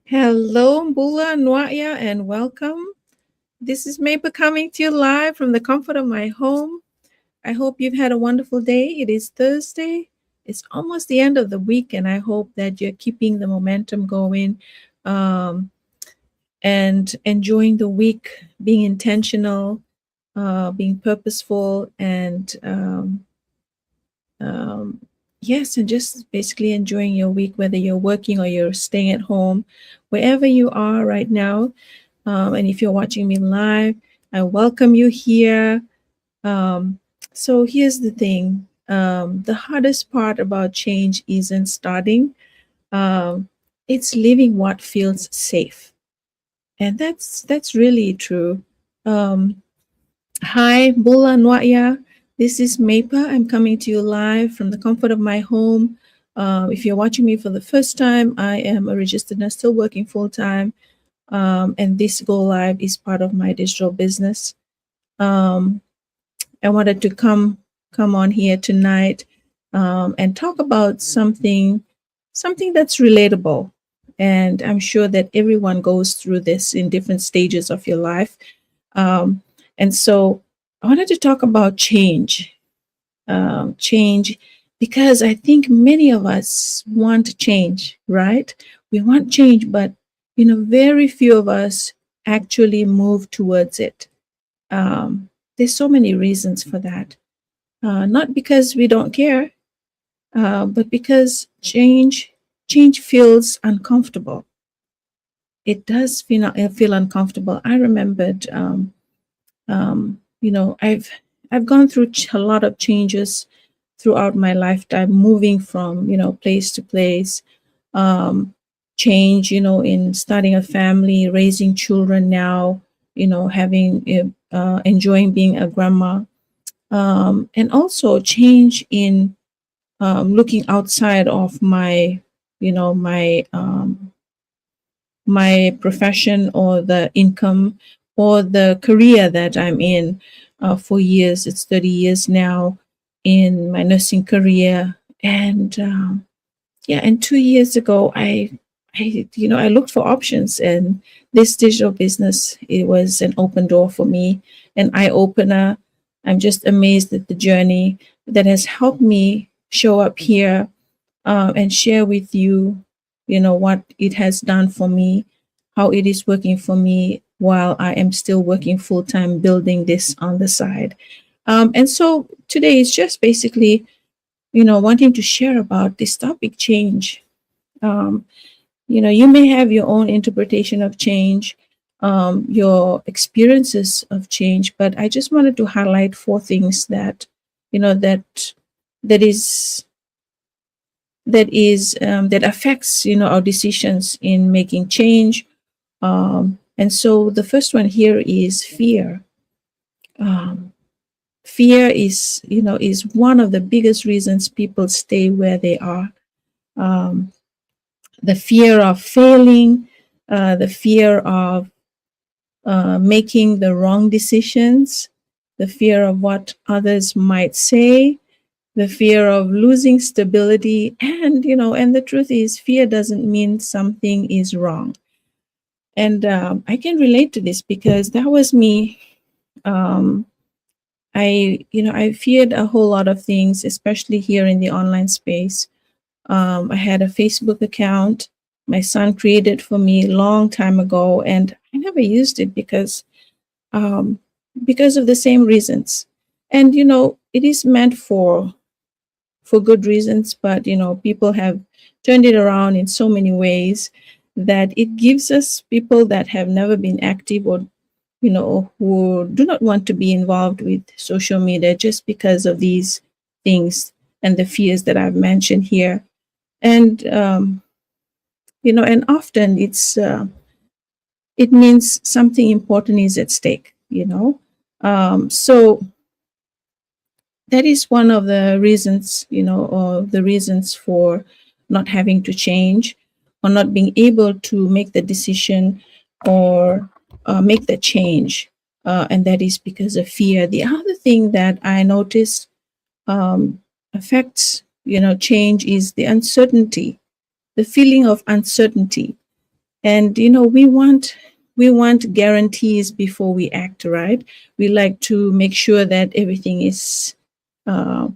Hello, Mbula Nwaya, and welcome. This is Maple coming to you live from the comfort of my home. I hope you've had a wonderful day. It is Thursday. It's almost the end of the week, and I hope that you're keeping the momentum going um, and enjoying the week, being intentional, being purposeful, and um, yes, and just basically enjoying your week, whether you're working or you're staying at home, wherever you are right now. And if you're watching me live, I welcome you here. So here's the thing. The hardest part about change isn't starting. Um, it's living what feels safe. And that's really true. Um, Hi, Bula Nwaya. This is Mapa. I'm coming to you live from the comfort of my home. If you're watching me for the first time, I am a registered nurse still working full time. And this Go Live is part of my digital business. Um, I wanted to come on here tonight and talk about something that's relatable. And I'm sure that everyone goes through this in different stages of your life. And so I wanted to talk about change, because I think many of us want change, right? We want change, but very few of us actually move towards it. There's so many reasons for that. Not because we don't care, but because change feels uncomfortable. It does feel uncomfortable. I remembered, I've gone through a lot of changes throughout my lifetime, moving from place to place, um, change, in starting a family, raising children now, having enjoying being a grandma, and also change in looking outside of my you know my my profession or the income or the career that I'm in for years. It's 30 years now in my nursing career. And yeah, and 2 years ago, I looked for options, and this digital business, it was an open door for me, an eye opener. I'm just amazed at the journey that has helped me show up here and share with you, what it has done for me, how it is working for me while I am still working full time, building this on the side. And so today is just basically, wanting to share about this topic, change. Um, you may have your own interpretation of change, your experiences of change, but I just wanted to highlight four things that, you know, that that is that affects our decisions in making change. And so the first one here is fear. um, Fear is one of the biggest reasons people stay where they are. um, the fear of failing, the fear of making the wrong decisions, the fear of what others might say, the fear of losing stability. And the truth is, fear doesn't mean something is wrong. And I can relate to this because that was me. um, I feared a whole lot of things, especially here in the online space. I had a Facebook account my son created for me a long time ago, and I never used it um, because of the same reasons. And it is meant for good reasons, but people have turned it around in so many ways that it gives us people that have never been active, or who do not want to be involved with social media just because of these things and the fears that I've mentioned here. And and often it means something important is at stake. So that is one of the reasons, or the reasons for not having to change. or not being able to make the decision or make the change. And that is because of fear. The other thing that I noticed affects, change is the uncertainty, the feeling of uncertainty. And we want guarantees before we act, right? We like to make sure that everything uh,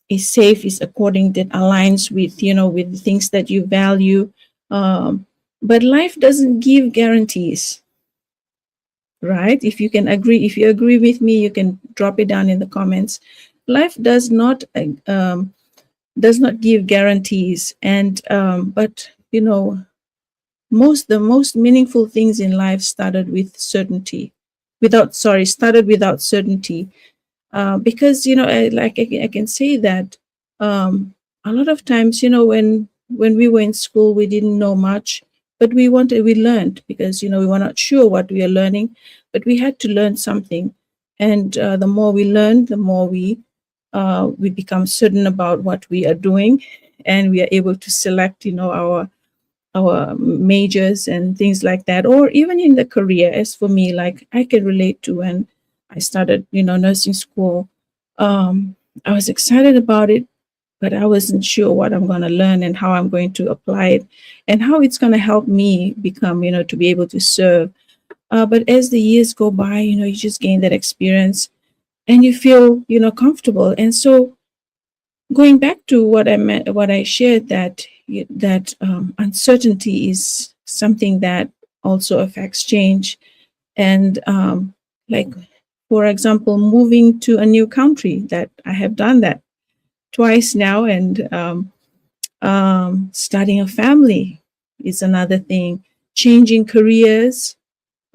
is safe, is according, that aligns with, with the things that you value. But life doesn't give guarantees, right? If you agree with me, you can drop it down in the comments. Life does not give guarantees, and but the most meaningful things in life started without certainty. Because I can say that a lot of times, when we were in school, we didn't know much, but we learned, because we were not sure what we are learning, but we had to learn something. And the more we learn, the more we become certain about what we are doing, and we are able to select, our majors and things like that. Or even in the career, as for me, like, I can relate to when I started, nursing school. I was excited about it, but I wasn't sure what I'm going to learn and how I'm going to apply it, and how it's going to help me become, to be able to serve. But as the years go by, you just gain that experience, and you feel, comfortable. And so, going back to what I shared, that uncertainty is something that also affects change. And like, for example, moving to a new country, that I have done that twice now. And starting a family is another thing. Changing careers,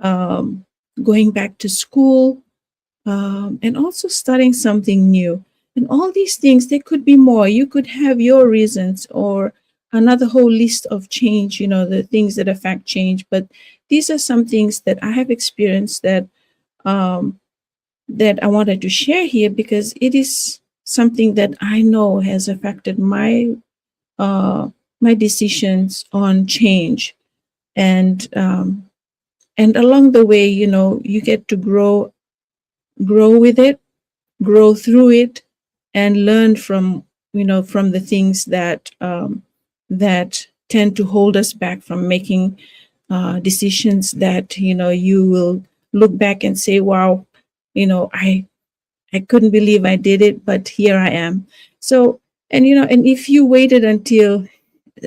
um, going back to school, and also starting something new. And all these things, there could be more. You could have your reasons, or another whole list of change, the things that affect change. But these are some things that I have experienced, um, that I wanted to share here, because it is something that I know has affected uh, my decisions on change. And along the way, you get to grow with it, grow through it, and learn from the things that tend to hold us back from making decisions that you will look back and say, wow, I couldn't believe I did it, but here I am. So, and if you waited until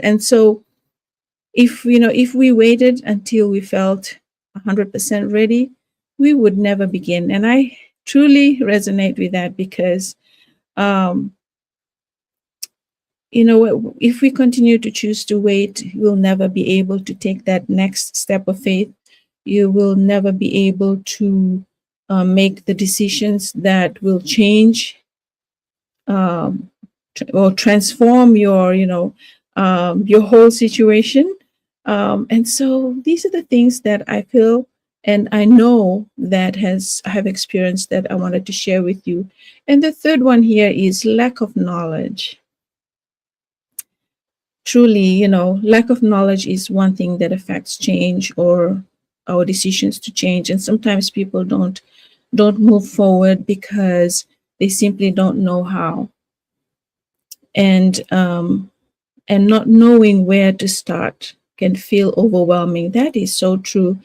and so if we waited until we felt 100% ready, we would never begin. And I truly resonate with that, because um, if we continue to choose to wait, we'll never be able to take that next step of faith. You will never be able to make the decisions that will change, um, or transform your whole situation. And so these are the things that I feel and I know that I have experienced, that I wanted to share with you. And the third one here is lack of knowledge. Truly, lack of knowledge is one thing that affects change, or our decisions to change. And sometimes people don't move forward because they simply don't know how. And not knowing where to start can feel overwhelming. That is so true.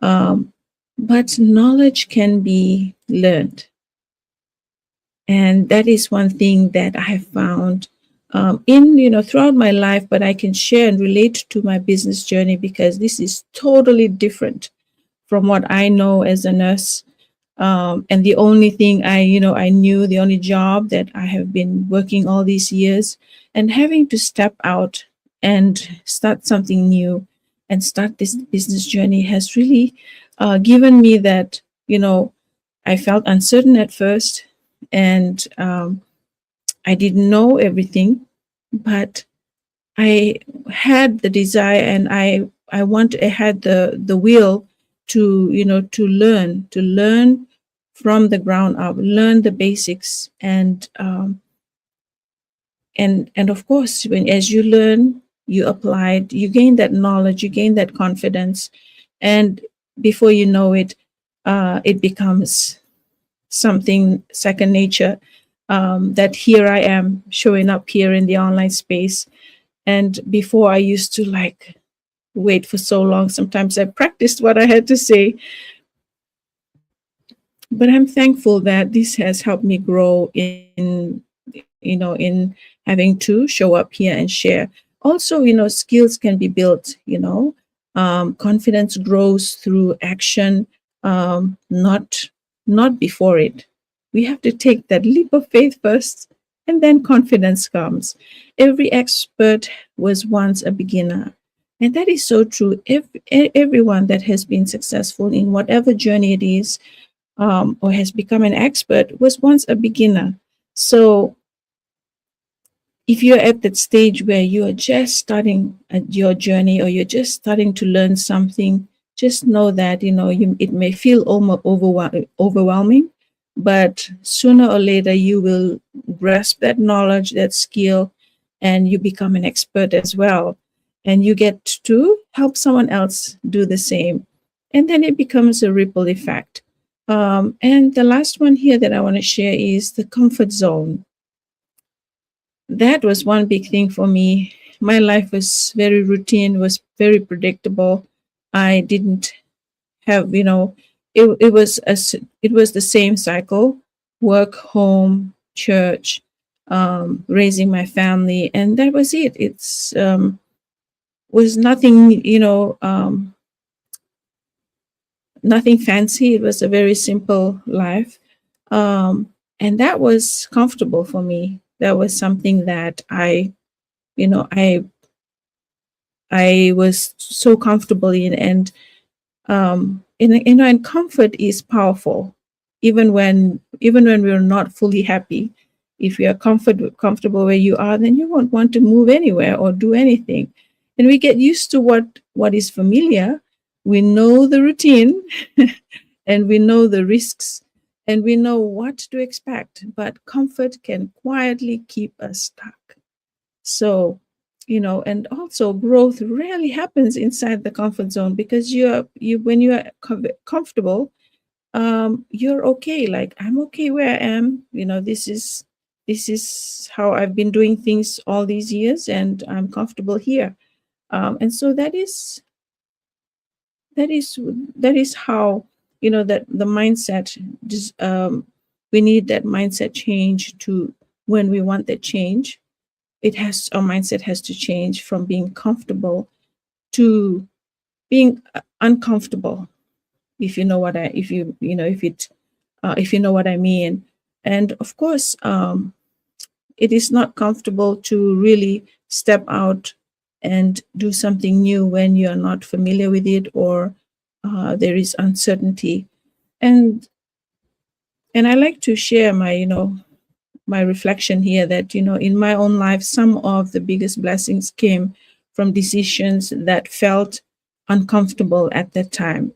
Um, but knowledge can be learned. And that is one thing that I have found in throughout my life. But I can share and relate to my business journey, because this is totally different from what I know as a nurse. And the only thing I knew, the only job that I have been working all these years, and having to step out and start something new and start this business journey has really given me that, I felt uncertain at first, and I didn't know everything, but I had the desire, and I had the will to learn from the ground up, learn the basics. And of course, when as you learn, you applied, you gain that knowledge, you gain that confidence, and before you know it, it becomes something second nature. That here I am showing up here in the online space, and before I used to like wait for so long. Sometimes I practiced what I had to say, but I'm thankful that this has helped me grow in having to show up here and share. Also, skills can be built. Confidence grows through action, not before it. We have to take that leap of faith first, and then confidence comes. Every expert was once a beginner. And that is so true. Everyone that has been successful in whatever journey it is, or has become an expert, was once a beginner. So if you're at that stage where you are just starting your journey, or you're just starting to learn something, just know that it may feel almost overwhelming, but sooner or later you will grasp that knowledge, that skill, and you become an expert as well, and you get to help someone else do the same, and then it becomes a ripple effect. And the last one here that I want to share is the comfort zone. That was one big thing for me. My life was very routine, was very predictable. I didn't have, it was the same cycle: work, home, church, raising my family, and that was it. It's was nothing, nothing fancy. It was a very simple life, and that was comfortable for me. That was something that you know, I I was so comfortable in, and and comfort is powerful, even when we're not fully happy. If you are comfortable where you are, then you won't want to move anywhere or do anything. And we get used to what is familiar. We know the routine, and we know the risks, and we know what to expect. But comfort can quietly keep us stuck. So, and also growth rarely happens inside the comfort zone, because you when you are comfortable, you're okay. Like, I'm okay where I am. This is how I've been doing things all these years, and I'm comfortable here. And so that is that is how, that the mindset, we need that mindset change to, when we want that change, our mindset has to change from being comfortable to being uncomfortable, if you know what I if you know if you know what I mean. And of course, it is not comfortable to really step out and do something new when you're not familiar with it, or there is uncertainty. And and I like to share my reflection here, that in my own life, some of the biggest blessings came from decisions that felt uncomfortable at that time.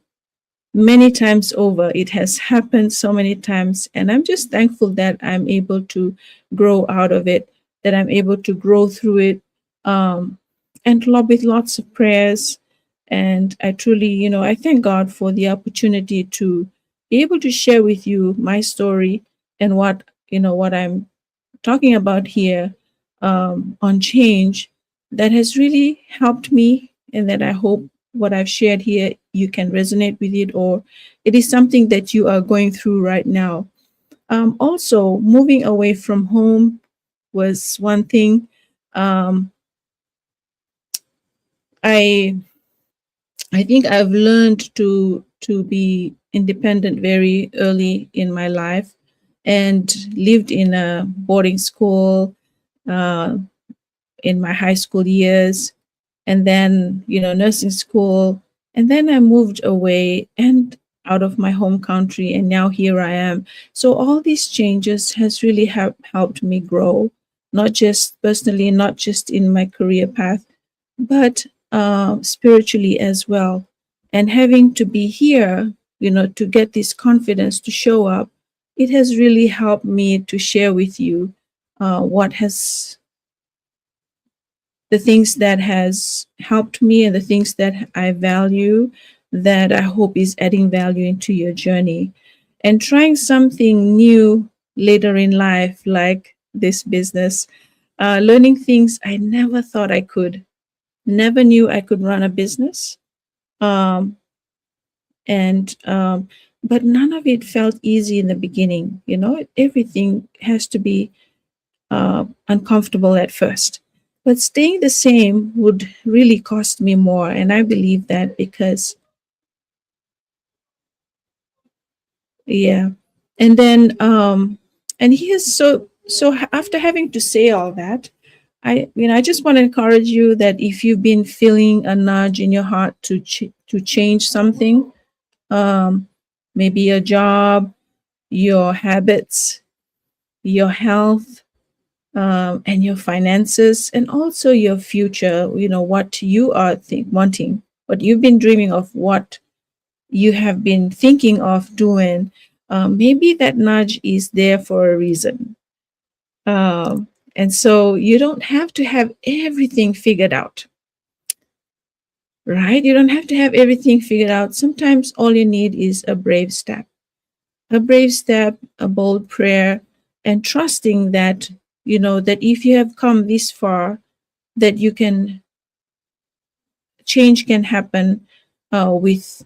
Many times over, it has happened so many times, and I'm just thankful that I'm able to grow out of it, that I'm able to grow through it, and with lots of prayers. And I truly, I thank God for the opportunity to be able to share with you my story, and what I'm talking about here, on change, that has really helped me, and that I hope what I've shared here, you can resonate with it, or it is something that you are going through right now. Also, moving away from home was one thing. Um, I I think I've learned to be independent very early in my life, and lived in a boarding school, uh, in my high school years, and then nursing school, and then I moved away and out of my home country, and now here I am. So all these changes has really helped me grow, not just personally, not just in my career path, but spiritually as well. And having to be here, to get this confidence to show up, it has really helped me to share with you what has the things that has helped me and the things that I value that I hope is adding value into your journey. And trying something new later in life, like this business, learning things I never thought I could, never knew I could run a business. Um, and But none of it felt easy in the beginning. You know, everything has to be uncomfortable at first. But staying the same would really cost me more. And I believe that because, yeah. And then, and here's after having to say all that, I just want to encourage you that if you've been feeling a nudge in your heart to change something, um, maybe your job, your habits, your health, and your finances, and also your future. You know what you are wanting, what you've been dreaming of, what you have been thinking of doing. Maybe that nudge is there for a reason, and so you don't have to have everything figured out, right? You don't have to have everything figured out. Sometimes all you need is a brave step, a bold prayer, and trusting that, that if you have come this far, that you can change can happen with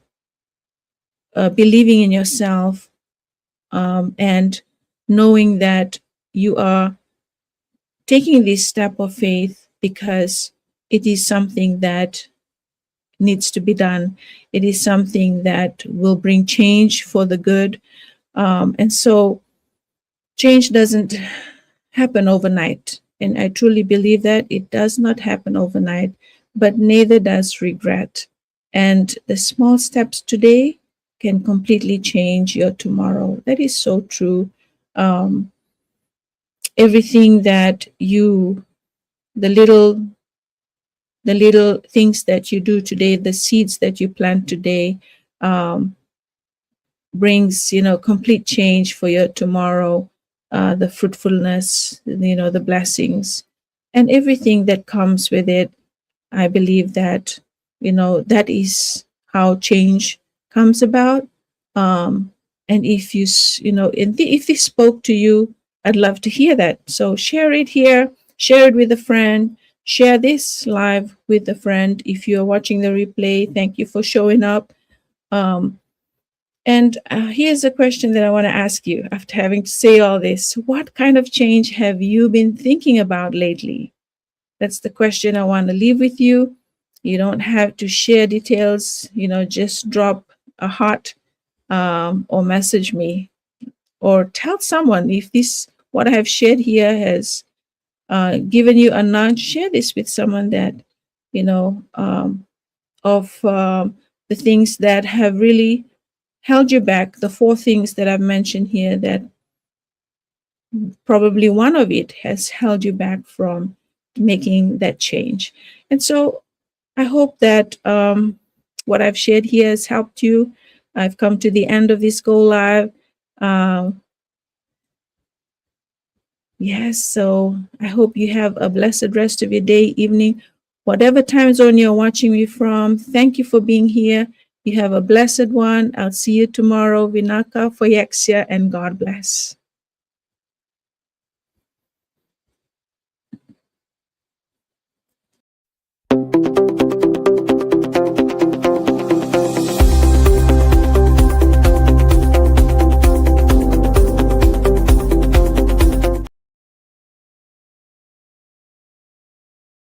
believing in yourself, and knowing that you are taking this step of faith because it is something that needs to be done. It is something that will bring change for the good. And so change doesn't happen overnight. And I truly believe that it does not happen overnight, but neither does regret. And the small steps today can completely change your tomorrow. That is so true. Um, Everything that the little, the little things that you do today, the seeds that you plant today, um, brings, complete change for your tomorrow, the fruitfulness, the blessings, and everything that comes with it. I believe that, that is how change comes about. Um, and if if this spoke to you, I'd love to hear that. So share it here, share it with a friend, share this live with a friend. If you're watching the replay, thank you for showing up. Um, and here's a question that I want to ask you after having to say all this. What kind of change have you been thinking about lately? That's the question I want to leave with you. You don't have to share details, just drop a heart, or message me, or tell someone if what I have shared here has given you a nudge. Share this with someone that, you know, um, of the things that have really held you back, the four things that I've mentioned here, that probably one of it has held you back from making that change. And so I hope that what I've shared here has helped you. I've come to the end of this Go Live. Yes, so I hope you have a blessed rest of your day, evening, whatever time zone you're watching me from. Thank you for being here. You have a blessed one. I'll see you tomorrow. Vinaka Foyexia, and God bless.